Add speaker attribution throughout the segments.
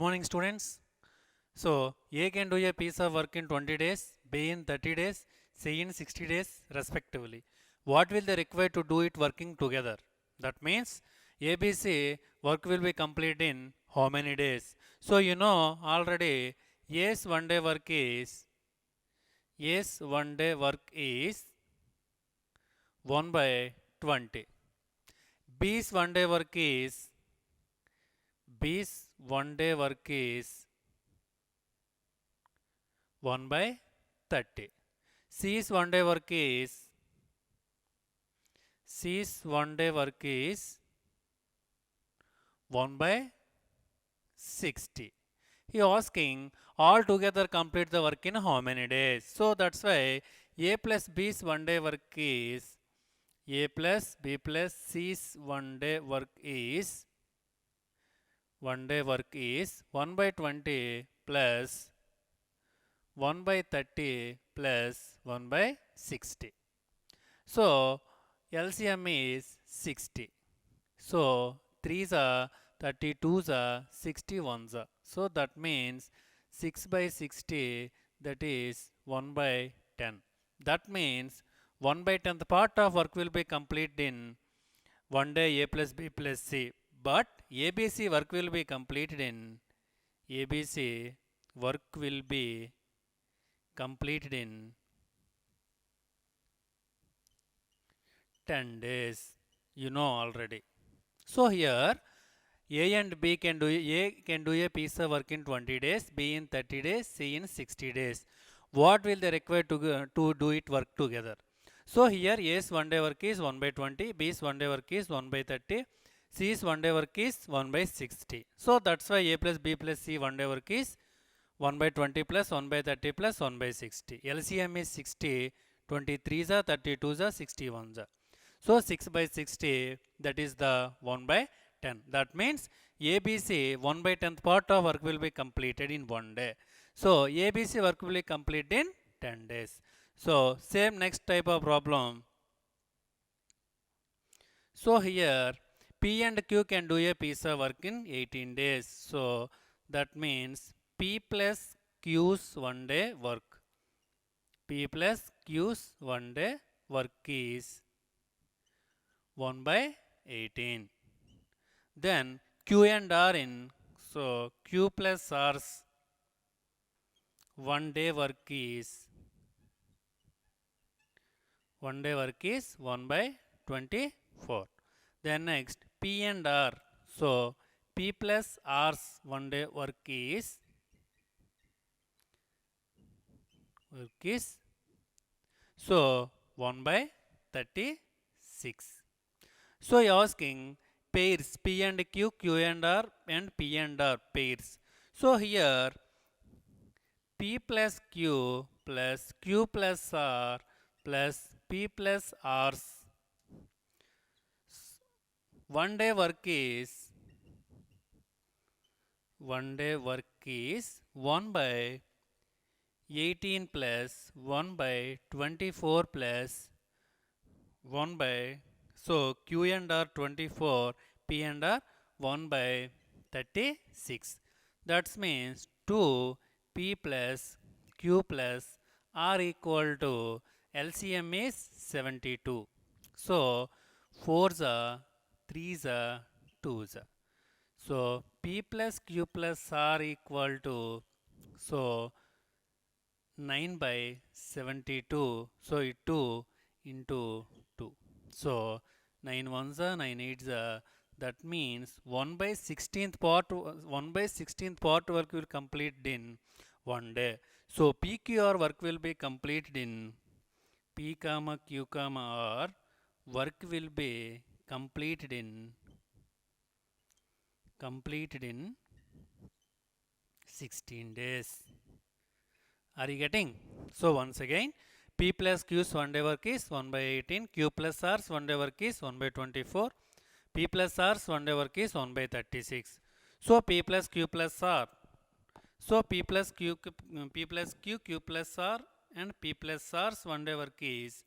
Speaker 1: morning, students. So, A can do a piece of work in 20 days, B in 30 days, C in 60 days, respectively. What will they require to do it working together? That means ABC work will be complete in how many days? So, you know already A's one day work is A's one day work is 1 by 20. B's one day work is B's one day work is 1 by 30. C's one day work is C's one day work is 1 by 60. He asking all together complete the work in how many days? So that's why A plus B's one day work is A plus B plus C's one day work is 1 by 20 plus 1 by 30 plus 1 by 60. So LCM is 60. So 3s are 32s are 61s are. So that means 6 by 60, that is 1 by 10. That means 1 by 10th part of work will be complete in one day A plus B plus C. But ABC work will be completed in ABC work will be completed in 10 days. You know already. So here A and B can do a piece of work in 20 days, B in 30 days, C in 60 days. What will they require to do it work together? So here A's one day work is 1 by 20, B's one day work is 1 by 30, C's one day work is 1 by 60. So that's why A plus B plus C one day work is 1 by 20 plus 1 by 30 plus 1 by 60. LCM is 60, 23s are 32s are 61s are. So 6 by 60, that is the 1 by 10. That means ABC 1 by 10th part of work will be completed in 1 day. So ABC work will be completed in 10 days. So same next type of problem. So here P and Q can do a piece of work in 18 days. So that means P plus Q's 1 day work. P plus Q's 1 day work is 1 by 18. Then Q and R in, so Q plus R's 1 day work is 1 by 24. Then next P and R, so P plus R's 1 day work is so 1 by 36. So asking pairs P and Q, Q and R and P and R pairs. So here P plus Q plus Q plus R plus P plus R's 1 day work is 1 by 18 plus 1 by 24 plus 1 by, so Q and R 24, P and R 1 by 36. That means 2 P plus Q plus R equal to LCM is 72. So 4s are 3s are 2s are. So P plus Q plus R equal to, so 9 by 72. So it 2 into 2. So 9 ones are 9 eights are. That means 1 by 16th part work will complete in 1 day. So PQR work will be completed in P comma Q comma R work will be completed in 16 days. Are you getting? So once again, P plus Q's 1 day work is 1 by 18, Q plus R's 1 day work is 1 by 24, P plus R's 1 day work is 1 by 36. So P plus Q plus R. So P plus Q, Q plus R and P plus R's 1 day work is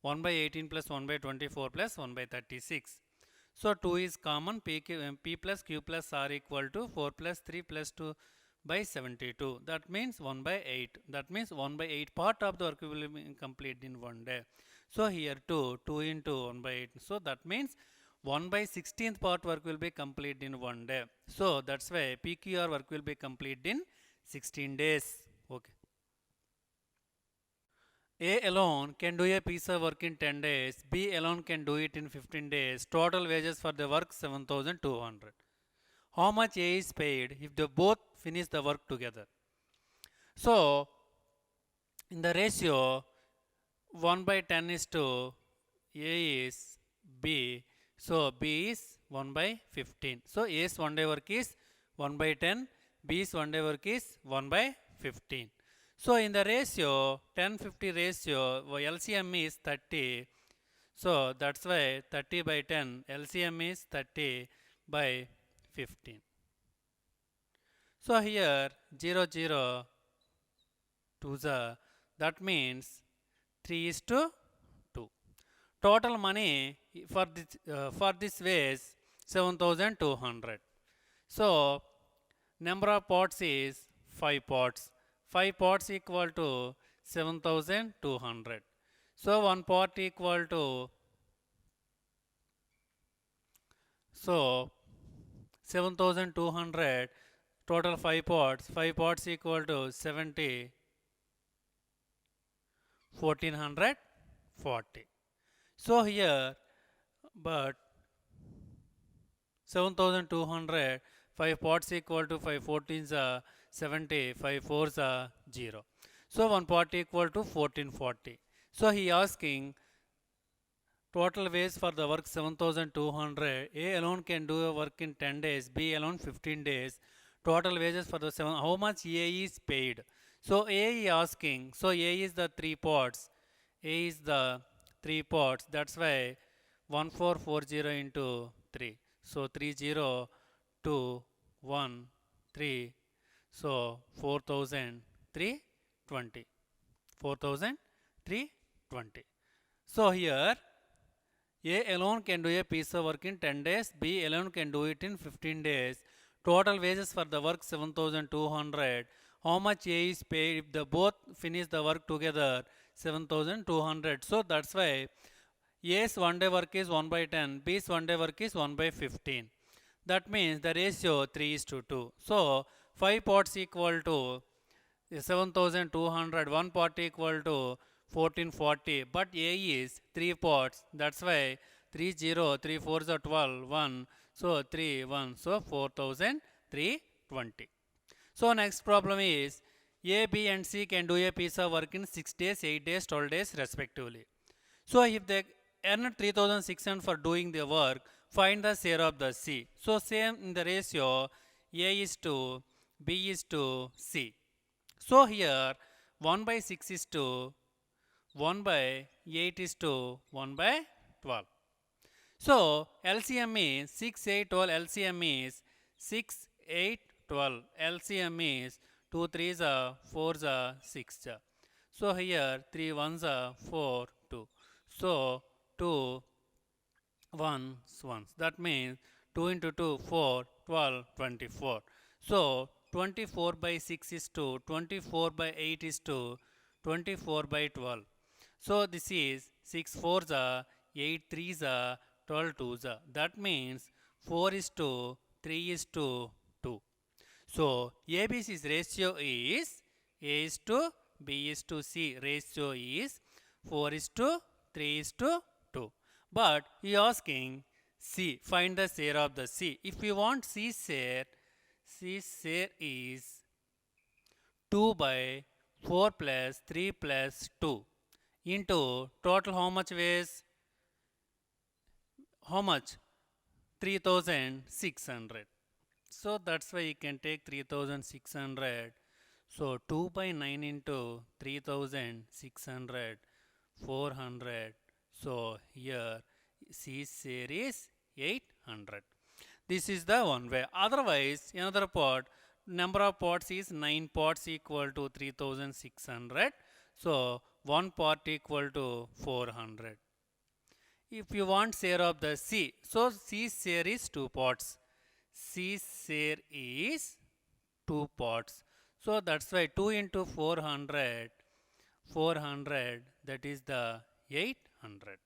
Speaker 1: 1 by 18 plus 1 by 24 plus 1 by 36. So 2 is common, p plus q plus r equal to 4 plus 3 plus 2 by 72. That means 1 by 8. That means 1 by 8 part of the work will be complete in one day. So here 2 into 1 by 8. So that means 1 by 16th part work will be complete in one day. So that's why PQR work will be complete in 16 days. Okay. A alone can do a piece of work in 10 days. B alone can do it in 15 days. Total wages for the work 7,200. How much A is paid if they both finish the work together? So, in the ratio 1 by 10 is to A is B. So, B is 1 by 15. So, A's one day work is 1 by 10. B's one day work is 1 by 15. So, in the ratio 10-50 ratio, LCM is 30. So, that's why 30 by 10, LCM is 30 by 15. So, here 0, 0, 2 that means 3 is to 2. Total money for this ways 7,200. So, number of pots is 5 pots. 5 pots equal to 7,200. So, 1 pot equal to 7,200, total 5 pots equal to 70, 1,440. So, here but 7,200, 5 pots equal to 5 14s are 70, 5 4s are 0. So, 1 pot equal to 1,440. So, he asking total wages for the work 7,200. A alone can do a work in 10 days. B alone 15 days. Total wages for the 7. How much A is paid? So, A is asking. So, A is the 3 pots. A is the 3 pots. That's why 1,440 into 3. So, 30, 2, 1, 3. So, 4,320. 4,320. So, here A alone can do a piece of work in 10 days. B alone can do it in 15 days. Total wages for the work 7,200. How much A is paid if they both finish the work together? 7,200. So that's why A's one day work is 1 by 10. B's one day work is 1 by 15. That means the ratio 3 is to 2. So 5 pots equal to 7,200. 1 pot equal to 1,440, but A is 3 pots. That's why 3 0, 3 4s are 12, 1. So 3 1. So 4,320. So next problem is A, B and C can do a piece of work in 6 days, 8 days, 12 days respectively. So if they earn 3,600 for doing the work, find the share of the C. So same in the ratio A is to B is to C. So here 1 by 6 is to 1 by 8 is to 1 by 12. So LCM is 6, 8, 12. LCM is 6, 8, 12. LCM is 2 3s are 4s are 6. So here 3 1s are 4, 2. So 2 1s, 1s. That means 2 into 2, 4, 12, 24. So 24 by 6 is to 24 by 8 is to 24 by 12. So this is 6 4s are 8 3s are 12 2s are. That means 4 is to 3 is to 2. So ABC's ratio is A is to B is to C. Ratio is 4 is to 3 is to 2. But he asking C, find the share of the C. If you want C share is 2 by 4 plus 3 plus 2 into total how much weighs? How much? 3,600. So that's why you can take 3,600. So 2 by 9 into 3,600, 400. So here C share is 800. This is the one way. Otherwise, another part, number of pots is 9 pots equal to 3,600. So 1 pot equal to 400. If you want share of the C, so C share is 2 parts. C share is 2 parts. So that's why 2 into 400, 400, that is the 800.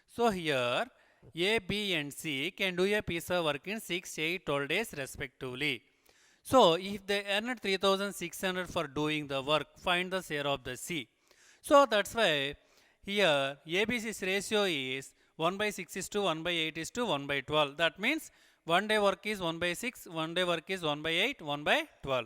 Speaker 1: So here A, B and C can do a piece of work in 6, 8, 12 days respectively. So if they earned 3600 for doing the work, find the share of the C. So that's why here ABC's ratio is 1 by 6 is to 1 by 8 is to 1 by 12. That means one day work is 1 by 6, one day work is 1 by 8, 1 by 12.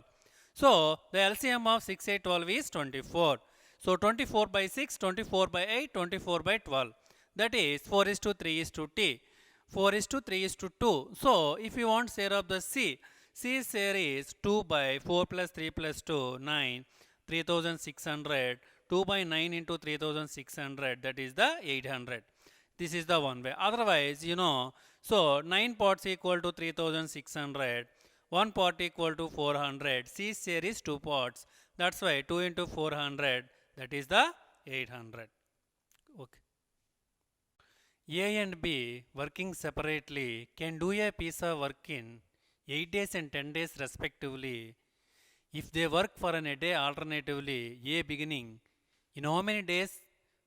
Speaker 1: So the LCM of 6, 8, 12 is 24. So 24 by 6, 24 by 8, 24 by 12. That is 4 is to 3 is to T. 4 is to 3 is to 2. So if you want share of the C, C share is 2 by 4 plus 3 plus 2, 9, 3600. 2 by 9 into 3600, that is the 800. This is the one way. Otherwise, so 9 parts equal to 3600, 1 part equal to 400. C share is 2 parts. That's why 2 into 400, that is the 800. Okay. A and B working separately can do a piece of work in 8 days and 10 days respectively. If they work for a day alternatively, A beginning, in how many days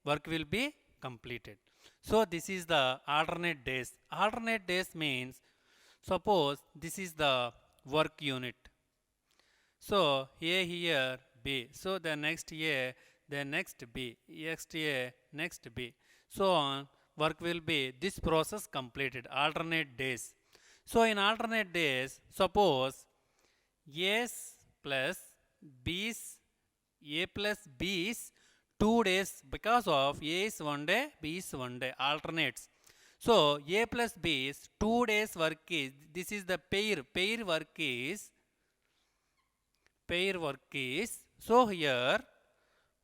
Speaker 1: work will be completed? So this is the alternate days. Alternate days means, suppose this is the work unit. So A here, B. So the next A, then next B, next A, next B. So on, work will be this process completed, alternate days. So in alternate days, suppose A's plus B's, A plus B's 2 days, because of A is 1 day, B is 1 day, alternates. So A plus B is 2 days work is, this is the pair work is, so here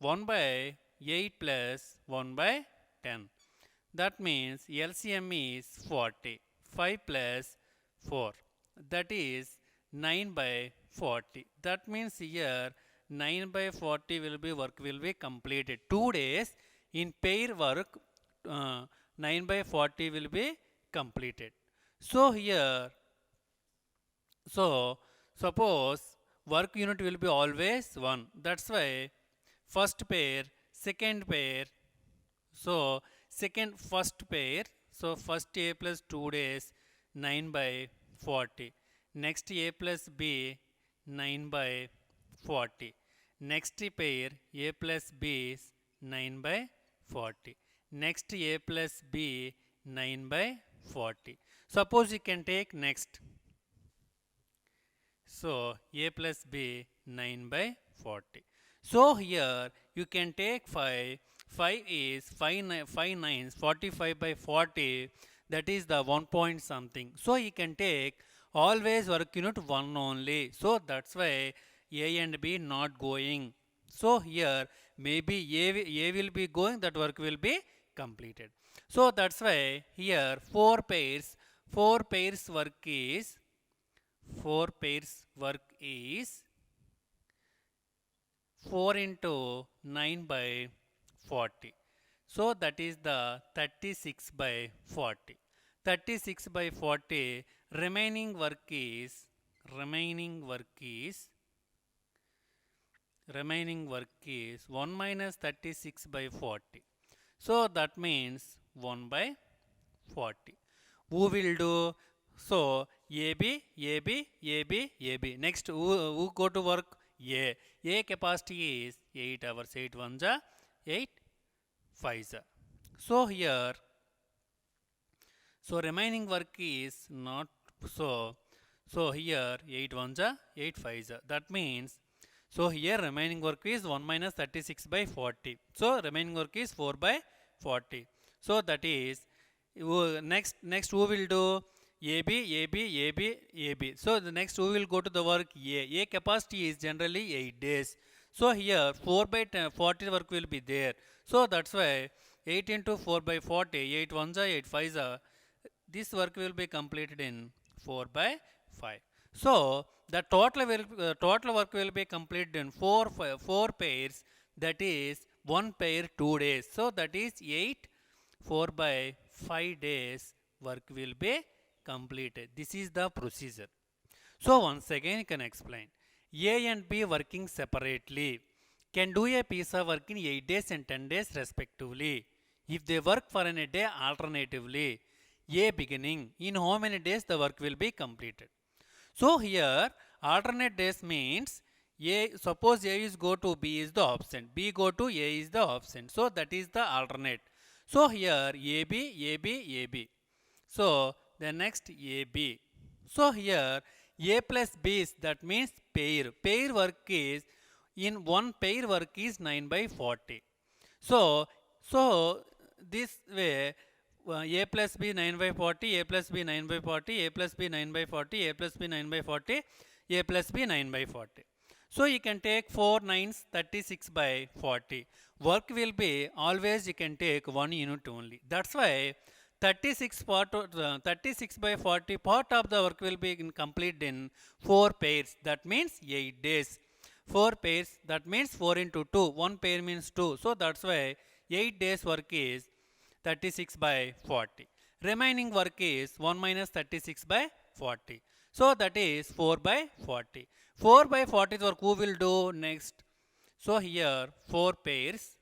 Speaker 1: 1 by 8 plus 1 by 10. That means LCM is 40. 5 plus 4. That is 9 by 40. That means here 9 by 40 work will be completed. 2 days in pair work, 9 by 40 will be completed. So here, so suppose work unit will be always 1. That's why first pair, second pair, so first pair, so first A plus 2 days, 9 by 40. Next A plus B, 9 by 40. Next pair, A plus B is 9 by 40. Next A plus B, 9 by 40. Suppose you can take next. So A plus B, 9 by 40. So here you can take 5. 5 is 5 nines, 45 by 40. That is the 1 point something. So you can take always work unit 1 only. So that's why A and B not going. So here maybe A will be going, that work will be completed. So that's why here 4 pairs work is 4 into 9 by 40. So that is the 36 by 40. 36 by 40, remaining work is 1 minus 36 by 40. So that means 1 by 40. Who will do? So AB, AB, AB, AB. Next, who go to work? A. A capacity is 8 hours. 8 ones are 8 5s are. So here, so remaining work is not so. So here 8 ones are 8 5s are. That means, so here remaining work is 1 minus 36 by 40. So remaining work is 4 by 40. So that is, next who will do? AB, AB, AB, AB. So the next who will go to the work? A. A capacity is generally 8 days. So here 4 by 40 work will be there. So that's why 8 into 4 by 40, 8 ones are 8 5s are. This work will be completed in 4 by 5. So the total work will be completed in 4 pairs. That is 1 pair 2 days. So that is 8 4 by 5 days work will be completed. This is the procedure. So once again you can explain. A and B working separately can do a piece of work in 8 days and 10 days respectively. If they work for a day alternatively, A beginning, in how many days the work will be completed. So here alternate days means A, suppose A is go to B is the absent, B go to A is the absent. So that is the alternate. So here AB, AB, AB. So the next AB. So here A plus B is, that means pair. Pair work is, in one pair work is 9 by 40. So this way A plus B 9 by 40, A plus B 9 by 40, A plus B 9 by 40, A plus B 9 by 40, A plus B 9 by 40. So you can take 4 9s 36 by 40. Work will be always you can take 1 unit only. That's why 36 by 40 part of the work will be complete in 4 pairs. That means 8 days. 4 pairs, that means 4 into 2. 1 pair means 2. So that's why 8 days work is 36 by 40. Remaining work is 1 minus 36 by 40. So that is 4 by 40. 4 by 40 work who will do next? So here 4 pairs.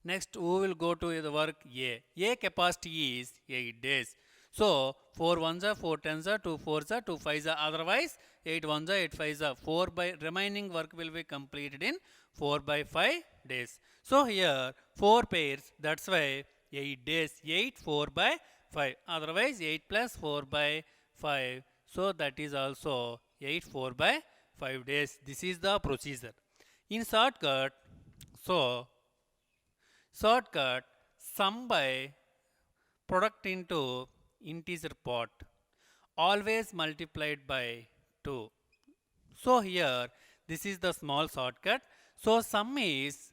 Speaker 1: Next who will go to the work? A. A capacity is 8 days. So 4 ones are 4 tens are 2 fours are 2 fives are. Otherwise 8 ones are 8 fives are. 4 by remaining work will be completed in 4 by 5 days. So here 4 pairs, that's why 8 days, 8 4 by 5. Otherwise 8 plus 4 by 5. So that is also 8 4 by 5 days. This is the procedure. In shortcut, so shortcut, sum by product into integer part always multiplied by 2. So here this is the small shortcut. So sum is,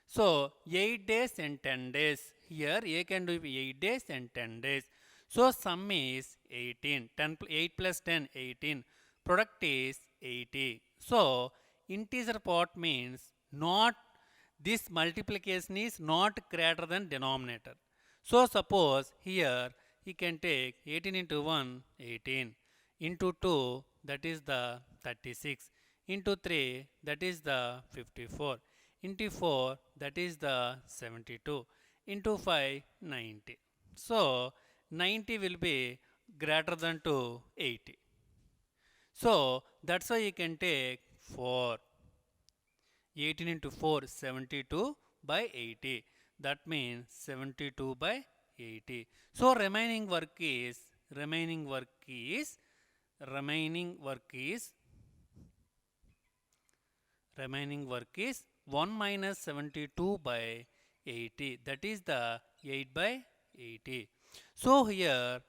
Speaker 1: so 8 days and 10 days. Here A can do 8 days and 10 days. So sum is 18. 8 plus 10, 18. Product is 80. So integer part means not, this multiplication is not greater than denominator. So suppose here you can take 18 into 1, 18. Into 2, that is the 36. Into 3, that is the 54. Into 4, that is the 72. Into 5, 90. So 90 will be greater than to 80. So that's why you can take 4. 18 into 4, 72 by 80. That means 72 by 80. So remaining work is 1 minus 72 by 80. That is the 8 by 80. So here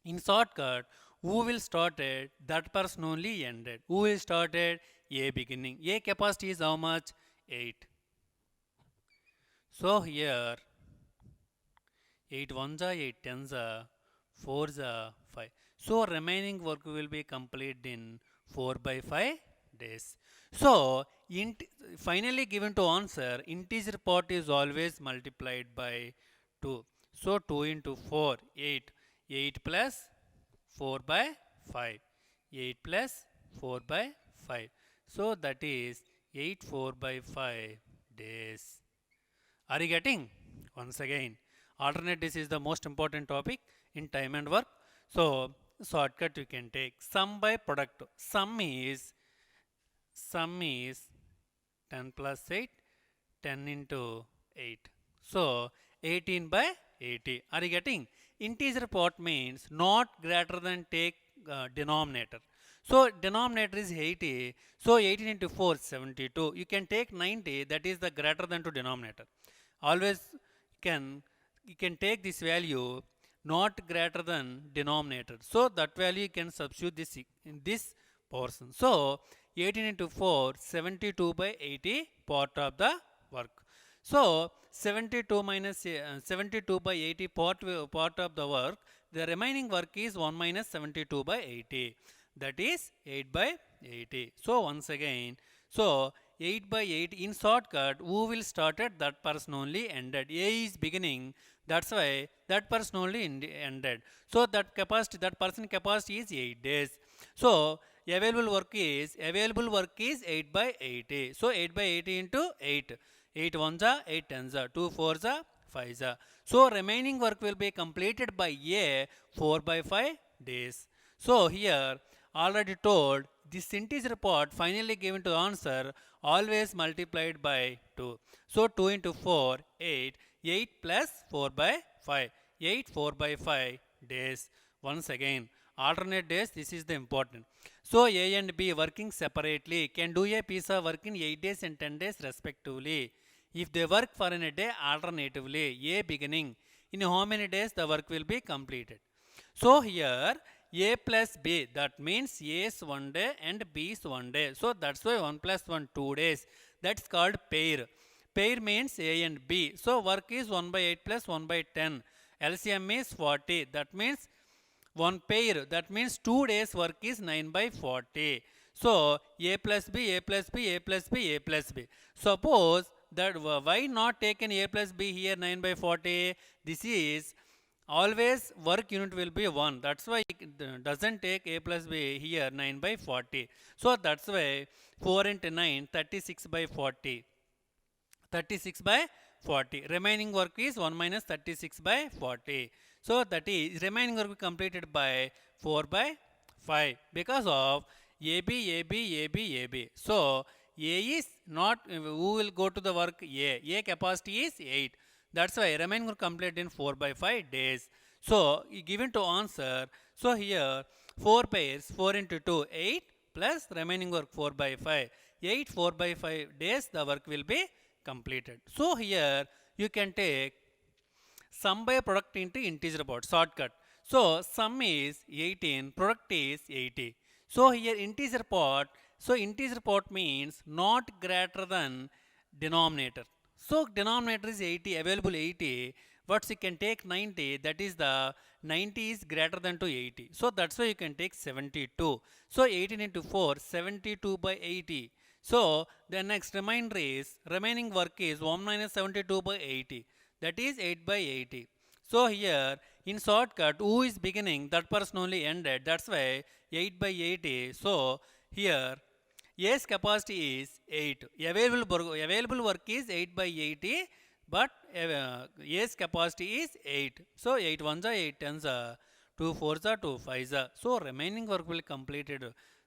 Speaker 1: in shortcut, who will started, that person only ended. Who will started? A beginning. A capacity is how much? 8. So here 8 ones are 8 tens are 4s are 5. So remaining work will be completed in 4 by 5 days. So finally given to answer, integer part is always multiplied by 2. So 2 into 4, 8. 8 plus 4 by 5. 8 plus 4 by 5. So that is 8 4 by 5 days. Are you getting? Once again, alternate days is the most important topic in time and work. So shortcut you can take sum by product. Sum is 10 plus 8, 10 into 8. So 18 by 80. Are you getting? Integer part means not greater than take denominator. So denominator is 80. So 18 into 4, 72. You can take 90. That is the greater than to denominator. Always you can take this value not greater than denominator. So that value you can substitute this in this portion. So 18 into 4, 72 by 80 part of the work. So 72 minus 72 by 80 part of the work. The remaining work is 1 minus 72 by 80. That is 8 by 80. So once again, so 8 by 8 in shortcut, who will start at that person only ended. A is beginning, that's why that person only ended. So that capacity, that person capacity is 8 days. So available work is 8 by 80. So 8 by 80 into 8. 8 ones are 8 tens are 2 fours are 5s are. So remaining work will be completed by A 4 by 5 days. So here already told this integer part finally given to answer always multiplied by 2. So 2 into 4 8, 8 plus 4 by 5, 8 4 by 5 days. Once again alternate days, this is the important. So A and B working separately can do a piece of work in 8 days and 10 days respectively. If they work for in a day alternatively, A beginning, in how many days the work will be completed. So here A plus B, that means A is 1 day and B is 1 day. So that's why 1 plus 1 2 days. That's called pair. Pair means A and B. So work is 1 by 8 plus 1 by 10. LCM is 40. That means one pair, that means 2 days work is 9 by 40. So A plus B, A plus B, A plus B, A plus B. Suppose that why not taken A plus B here 9 by 40? This is always work unit will be 1. That's why it doesn't take A plus B here 9 by 40. So that's why 4 into 9 36 by 40. 36 by 40. Remaining work is 1 minus 36 by 40. So that is remaining work completed by 4 by 5 because of AB, AB, AB, AB. So A is not, who will go to the work? A capacity is 8. That's why remaining work completed in 4 by 5 days. So given to answer, so here 4 pairs, 4 into 2, 8 plus remaining work 4 by 5. 8 4 by 5 days the work will be completed. So here you can take sum by product into integer part shortcut. So sum is 18, product is 80. So here integer part, so integer part means not greater than denominator. So denominator is 80, available 80, but you can take 90, that is the 90 is greater than to 80. So that's why you can take 72. So 18 into 4, 72 by 80. So the next remainder is, remaining work is 1 minus 72 by 80. That is 8 by 80. So here in shortcut, who is beginning, that person only ended. That's why 8 by 80. So here A's capacity is 8. Available work is 8 by 80, but A's capacity is 8. So 8 ones are 8 tens are 2 fours are 2 fives are. So remaining work will be completed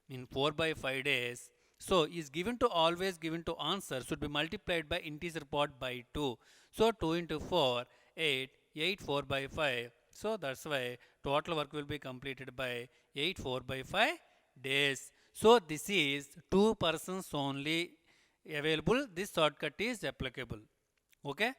Speaker 1: in 4 by 5 days. So is given to always given to answer should be multiplied by integer part by 2. So 2 into 4, 8, 8 4 by 5. So that's why total work will be completed by 8 4 by 5 days. So this is 2 persons only available. This shortcut is applicable. Okay.